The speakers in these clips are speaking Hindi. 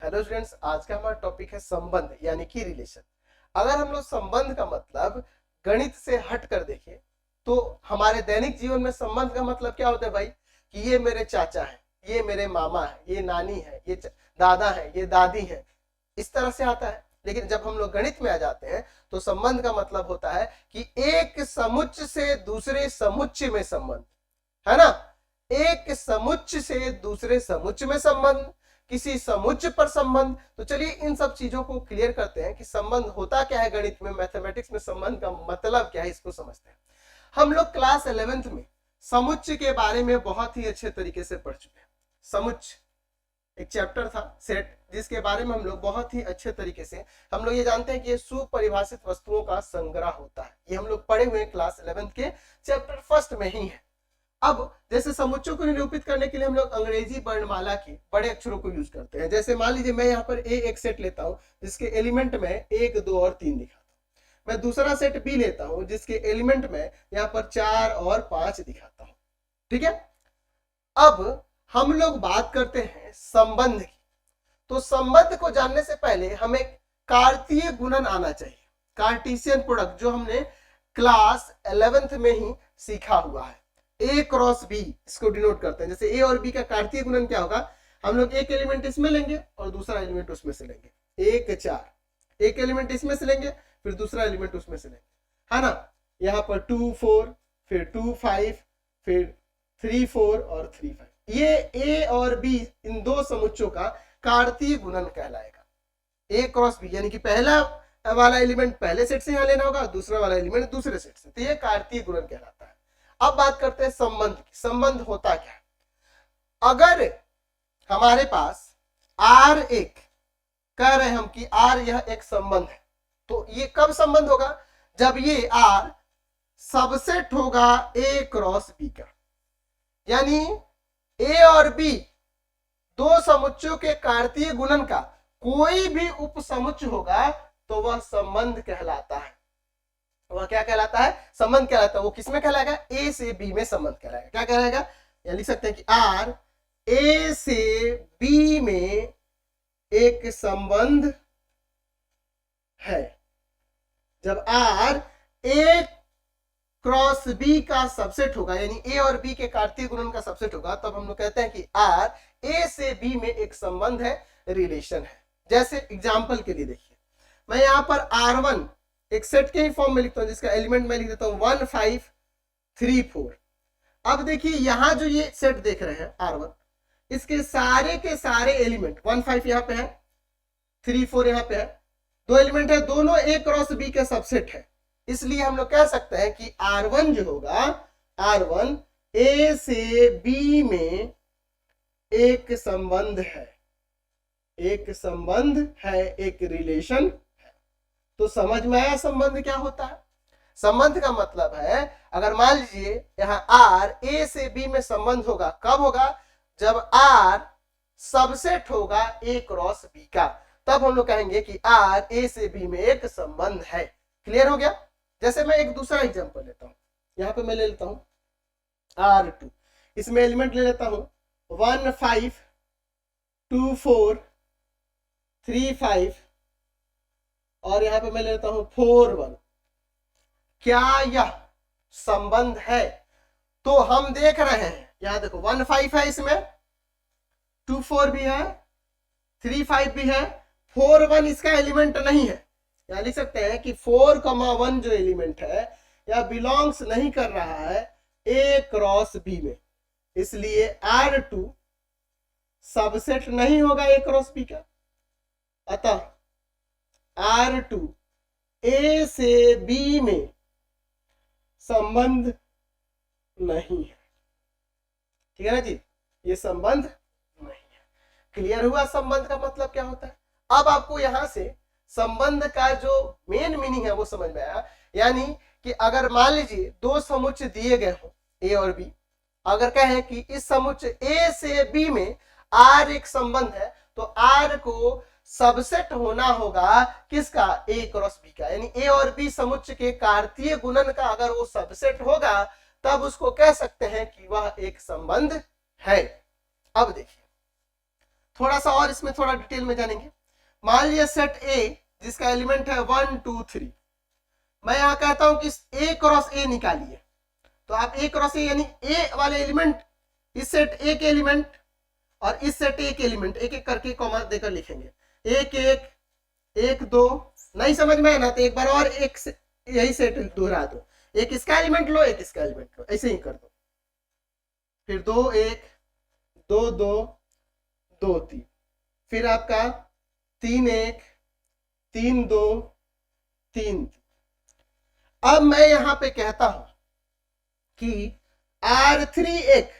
हेलो स्टूडेंट्स, आज का हमारा टॉपिक है संबंध यानी कि रिलेशन। अगर हम लोग संबंध का मतलब गणित से हट कर देखें तो हमारे दैनिक जीवन में संबंध का मतलब क्या होता है भाई? कि ये मेरे चाचा है, ये मेरे मामा है, ये नानी है, ये दादा है, ये दादी है, इस तरह से आता है। लेकिन जब हम लोग गणित में आ जाते हैं तो संबंध का मतलब होता है कि एक समुच्च से दूसरे समुच्च में संबंध, है ना। एक समुच्च से दूसरे समुच्च में संबंध, किसी समुच्च पर संबंध। तो चलिए इन सब चीजों को क्लियर करते हैं कि संबंध होता क्या है गणित में, मैथमेटिक्स में संबंध का मतलब क्या है, इसको समझते हैं। हम लोग क्लास 11th में समुच्च के बारे में बहुत ही अच्छे तरीके से पढ़ चुके हैं। समुच्च एक चैप्टर था सेट, जिसके बारे में हम लोग बहुत ही अच्छे तरीके से हम लोग ये जानते हैं कि ये सुपरिभाषित वस्तुओं का संग्रह होता है। ये हम लोग पढ़े हुए क्लास 11th के चैप्टर फर्स्ट में ही है। अब जैसे समुच्चों को निरूपित करने के लिए हम लोग अंग्रेजी वर्णमाला के बड़े अक्षरों को यूज करते हैं। जैसे मान लीजिए मैं यहाँ पर ए एक सेट लेता हूँ जिसके एलिमेंट में 1, 2 और 3 दिखाता हूँ। मैं दूसरा सेट बी लेता हूँ जिसके एलिमेंट में यहाँ पर 4 और 5 दिखाता हूँ। ठीक है, अब हम लोग बात करते हैं संबंध की। तो संबंध को जानने से पहले हमें कार्तीय गुणन आना चाहिए, कार्टेशियन प्रोडक्ट, जो हमने क्लास 11th में ही सीखा हुआ है। ए क्रॉस बी इसको डिनोट करते हैं। जैसे ए और बी का कार्तीय गुणन क्या होगा? हम लोग एक एलिमेंट इसमें लेंगे और दूसरा एलिमेंट उसमें से लेंगे। 1, 4, एक एलिमेंट इसमें से लेंगे फिर दूसरा एलिमेंट उसमें से लेंगे, है ना। यहाँ पर 2, 4, फिर 2, 5, फिर 3, 4 और 3, 5। ये ए और बी इन दो समुच्चों का कार्तीय गुणन कहलाएगा। ए क्रॉस बी यानी कि पहला वाला एलिमेंट पहले सेट से यहाँ लेना होगा, दूसरा वाला एलिमेंट दूसरे सेट से, तो ये कार्तीय गुणन कहलाता है। अब बात करते हैं संबंध की। संबंध होता क्या है? अगर हमारे पास R एक कह रहे हम कि R यह एक संबंध है, तो ये कब संबंध होगा? जब ये R सबसेट होगा A क्रॉस B का, यानी A और B दो समुच्चों के कार्तीय गुणन का कोई भी उपसमुच्च होगा तो वह संबंध कहलाता है। वह क्या कहलाता है? संबंध कहलाता है। वो किसमें कहलाएगा? ए से बी में संबंध कहलाएगा। क्या कहलाएगा? या लिख सकते हैं कि आर ए से बी में एक संबंध है। जब आर ए क्रॉस बी का सबसेट होगा, यानी ए और बी के कार्तीय गुणन का सबसेट होगा, तब हम लोग कहते हैं कि आर ए से बी में एक संबंध है, रिलेशन है। जैसे एग्जाम्पल के लिए देखिए, मैं यहाँ पर R1 एक सेट के ही फॉर्म में लिखता हूं जिसका एलिमेंट मैं लिख देता हूं 1, 5, 3, 4। अब देखिए यहां जो ये सेट देख रहे हैं R1, इसके सारे के सारे एलिमेंट 1, 5 यहाँ पे है, 3, 4 यहाँ पे है, दो एलिमेंट है, दोनों ए क्रॉस बी के सबसेट है। इसलिए हम लोग कह सकते हैं कि R1 जो होगा, R1 ए से बी में एक संबंध है, एक संबंध है, एक रिलेशन है। तो समझ में आया संबंध क्या होता है? संबंध का मतलब है, अगर मान लीजिए यहाँ R ए से बी में संबंध होगा, कब होगा? जब R सबसेट होगा ए क्रॉस बी का, तब हम लोग कहेंगे कि R ए से बी में एक संबंध है। क्लियर हो गया? जैसे मैं एक दूसरा एग्जांपल लेता हूं, यहाँ पे मैं ले लेता हूं R2, इसमें एलिमेंट ले लेता हूं 1, 5, 2, 4, 3, 5 और यहां पे मैं लेता हूं 4, 1। क्या यह संबंध है? तो हम देख रहे हैं, यहां देखो 1, 5 है, इसमें 2, 4 भी है, 3, 5 भी है, 4, 1 इसका एलिमेंट नहीं है। यहां लिख सकते हैं कि 4, 1 जो एलिमेंट है यह बिलोंग्स नहीं कर रहा है ए क्रॉस बी में, इसलिए R2 सबसेट नहीं होगा ए क्रॉस बी का। अतः R2 ए से बी में संबंध नहीं है। ठीक है ना जी, ये संबंध नहीं है। क्लियर हुआ संबंध का मतलब क्या होता है? अब आपको यहां से संबंध का जो मेन मीनिंग है वो समझ में आया। यानी कि अगर मान लीजिए दो समुच्च दिए गए हो ए और बी, अगर कहें कि इस समुच्च ए से बी में R एक संबंध है, तो R को सबसेट होना होगा किसका? ए क्रॉस बी का, यानी ए और बी समुच्च के कार्तीय गुणन का अगर वो सबसेट होगा तब उसको कह सकते हैं कि वह एक संबंध है। अब देखिए थोड़ा सा और इसमें थोड़ा डिटेल में जानेंगे। मान लीजिए सेट ए जिसका एलिमेंट है 1 2 3, मैं यहाँ कहता हूं कि ए क्रॉस ए निकालिए, तो आप ए क्रॉस ए यानी ए वाले एलिमेंट, इस सेट ए के एलिमेंट और इस सेट ए के एलिमेंट एक एक करके कॉमा देकर लिखेंगे, एक एक एक दो, नहीं समझ में है ना तो एक बार और एक यही सेट दोहरा दो, एक इसका एलिमेंट लो एक इसका एलिमेंट लो, ऐसे ही कर दो, फिर 2 1 2 2 2 3, फिर आपका 3 1 3 2 3। अब मैं यहां पे कहता हूं कि R3 एक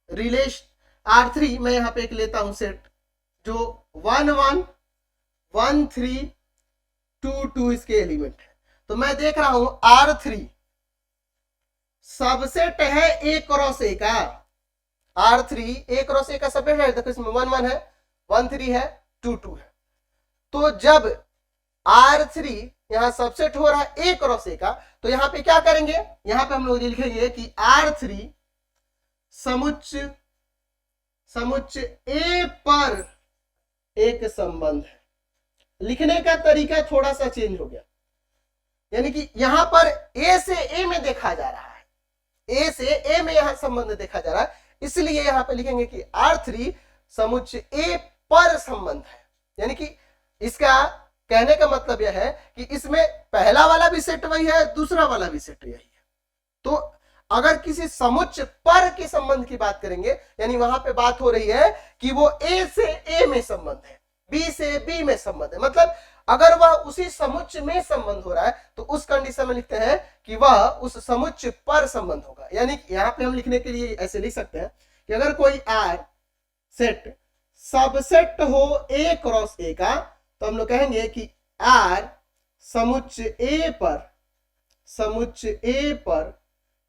रिलेशन, R3 मैं यहां पे एक लेता हूं सेट जो 1 1 1 3 2 2 इसके एलिमेंट है, तो मैं देख रहा हूं R3 सबसेट है ए क्रॉस ए का, R3 ए क्रॉस ए का सबसेट है, देखो इसमें 1 1 है 1 3 है 2 2 है, तो जब R3 यहां सबसेट हो रहा है ए क्रॉस ए का, तो यहां पे क्या करेंगे, यहां पे हम लोग लिखेंगे कि R3 समुच्च ए पर एक संबंध है। लिखने का तरीका थोड़ा सा चेंज हो गया, यानी कि यहां पर ए से ए में देखा जा रहा है, ए से ए में यहां संबंध देखा जा रहा है, इसलिए यहां पे लिखेंगे कि R3 समुच्च ए पर संबंध है। यानी कि इसका कहने का मतलब यह है कि इसमें पहला वाला भी सेट वही है, दूसरा वाला भी सेट यही है। तो अगर किसी समुच्च पर के संबंध की बात करेंगे, यानी वहां पे बात हो रही है कि वो ए से ए में संबंध है, बी से बी में संबंध है, मतलब अगर वह उसी समुच्च में संबंध हो रहा है तो उस कंडीशन में लिखते हैं कि वह उस समुच्च पर संबंध होगा। यानी यहां पे हम लिखने के लिए ऐसे लिख सकते हैं कि अगर कोई R सेट सबसेट हो ए क्रॉस ए का, तो हम लोग कहेंगे कि R समुच्च ए पर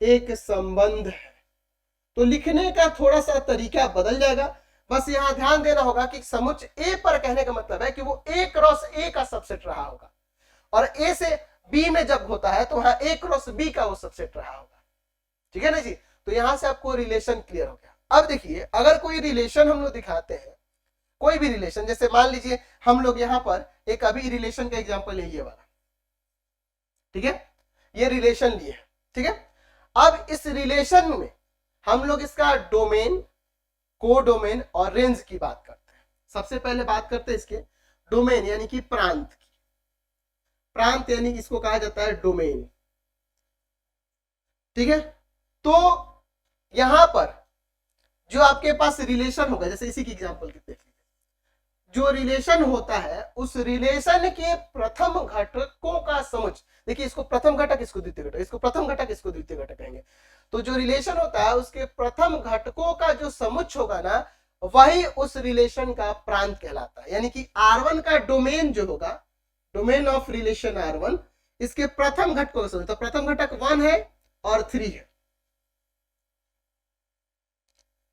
एक संबंध है। तो लिखने का थोड़ा सा तरीका बदल जाएगा, बस यहां ध्यान देना होगा कि समुच्च ए पर कहने का मतलब है कि वो ए क्रॉस ए का सबसेट रहा होगा, और ए से बी में जब होता है तो वहां ए क्रॉस बी का वो सबसेट रहा होगा। ठीक है ना जी, तो यहां से आपको रिलेशन क्लियर हो गया। अब देखिए, अगर कोई रिलेशन हम लोग दिखाते हैं, कोई भी रिलेशन, जैसे मान लीजिए हम लोग यहां पर एक अभी रिलेशन का एग्जांपल है ये वाला, ठीक है, ये रिलेशन लिए, ठीक है। अब इस रिलेशन में हम लोग इसका डोमेन, कोडोमेन और रेंज की बात करते हैं। सबसे पहले बात करते हैं इसके डोमेन यानी कि प्रांत की। प्रांत यानी इसको कहा जाता है डोमेन, ठीक है। तो यहां पर जो आपके पास रिलेशन होगा, जैसे इसी की एग्जांपल देख लीजिए, जो रिलेशन होता है उस रिलेशन के प्रथम घटकों का समुच्चय, देखिए इसको प्रथम घटक, इसको द्वितीय घटक, इसको प्रथम घटक, इसको द्वितीय घटक कहेंगे। तो जो रिलेशन होता है उसके प्रथम घटकों का जो समुच्चय होगा ना, वही उस रिलेशन का प्रांत कहलाता है। यानी कि R1 का डोमेन जो होगा, डोमेन ऑफ रिलेशन R1, इसके प्रथम घटकों का समुच्चय, तो प्रथम घटक 1 है और 3 है।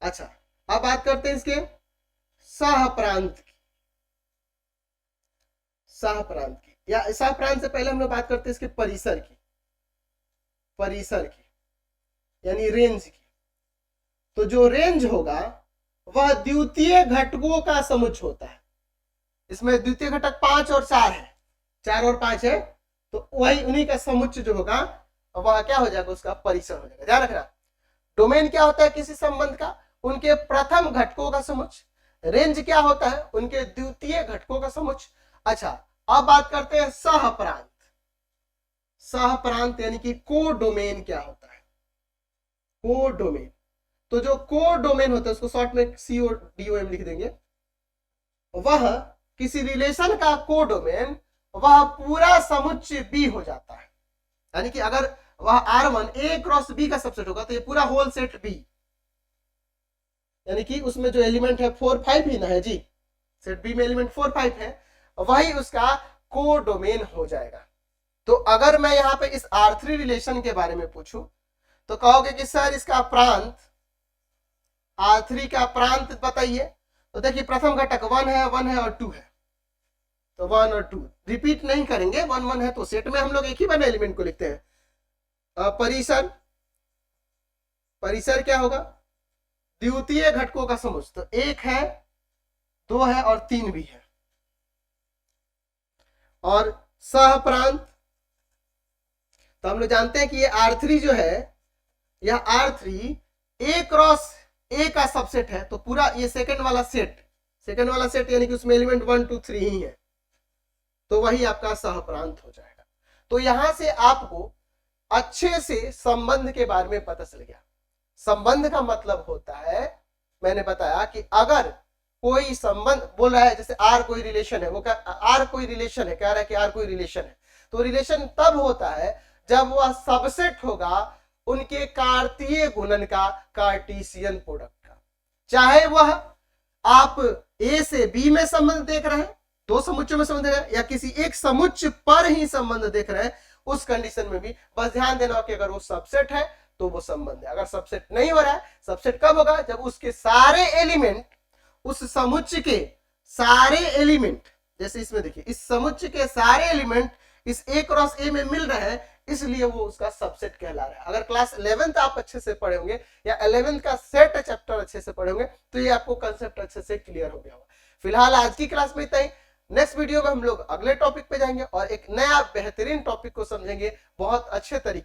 अच्छा, अब बात करते हैं इसके सह प्रांत की। सह प्रांत की या सह प्रांत से पहले हम लोग बात करते हैं इसके परिसर की, परिसर की यानी रेंज की। तो जो रेंज होगा वह द्वितीय घटकों का समुच्चय होता है। इसमें द्वितीय घटक 5 और 4 है, 4 और 5 है, तो वही उन्हीं का समुच्चय जो होगा वह क्या हो जाएगा, उसका परिसर हो जाएगा। ध्यान रखना, डोमेन क्या होता है किसी संबंध का, उनके प्रथम घटकों का समुच्चय। रेंज क्या होता है, उनके द्वितीय घटकों का समुच्चय। अच्छा, अब बात करते हैं सह प्रांत। सह प्रांत यानी कि कोडोमेन क्या होता है, कोडोमेन। तो जो कोडोमेन होता है उसको शॉर्ट में CODOM लिख देंगे। वह किसी रिलेशन का कोडोमेन वह पूरा समुच्चय बी हो जाता है। यानी कि अगर वह R1 ए क्रॉस बी का सबसेट होगा तो ये पूरा होल सेट बी, यानी कि उसमें जो एलिमेंट है 4 5 ही ना है जी, सेट बी में एलिमेंट 4 5 है, वही उसका कोडोमेन हो जाएगा। तो अगर मैं यहां पे इस R3 रिलेशन के बारे में पूछूं तो कहोगे कि सर इसका प्रांत, R3 का प्रांत बताइए। तो देखिए प्रथम घटक 1 है और 2 है, तो 1 और 2 रिपीट नहीं करेंगे, 1 1 है तो सेट में हम लोग एक ही बने एलिमेंट को लिखते हैं। परिसर, परिसर क्या होगा, द्वितीय घटकों का समुच्चय। तो 1 है 2 है और 3 भी है। और सहप्रांत, तो हम लोग जानते हैं कि ये R3 जो है, यह R3 A क्रॉस A का सबसेट है, तो पूरा ये सेकंड वाला सेट यानी कि उसमें एलिमेंट 1 2 3 ही है, तो वही आपका सहप्रांत हो जाएगा। तो यहां से आपको अच्छे से संबंध के बारे में पता चल गया। संबंध का मतलब होता है, मैंने बताया कि अगर कोई संबंध बोल रहा है, जैसे आर कोई रिलेशन है, वो क्या आर कोई रिलेशन है, कह रहा है कि आर कोई रिलेशन है, तो रिलेशन तब होता है जब वह सबसेट होगा उनके कार्तीय गुणन का, कार्टीसियन प्रोडक्ट का। चाहे वह आप ए से बी में संबंध देख रहे हैं, 2 समुच्चयों में संबंध देख रहे हैं, या किसी एक समुच्चय पर ही संबंध देख रहे हैं, उस कंडीशन में भी बस ध्यान देना कि अगर वो सबसेट है तो वो संबंध है। अगर सबसेट नहीं हो रहा है, सबसेट कब होगा, जब उसके सारे एलिमेंट, उस समुच्चय के सारे एलिमेंट, जैसे इसमें देखिए इस समुच्चय के सारे एलिमेंट इस ए क्रॉस ए में मिल रहे हैं, इसलिए वो उसका सबसेट कहला रहा है। अगर क्लास 11th आप अच्छे से पढ़े होंगे या 11th का सेट चैप्टर अच्छे से पढ़े होंगे तो ये आपको कंसेप्ट अच्छे से क्लियर हो गया होगा। फिलहाल आज की क्लास में इतना ही। नेक्स्ट वीडियो में हम लोग अगले टॉपिक पे जाएंगे और एक नया बेहतरीन टॉपिक को समझेंगे बहुत अच्छे तरीके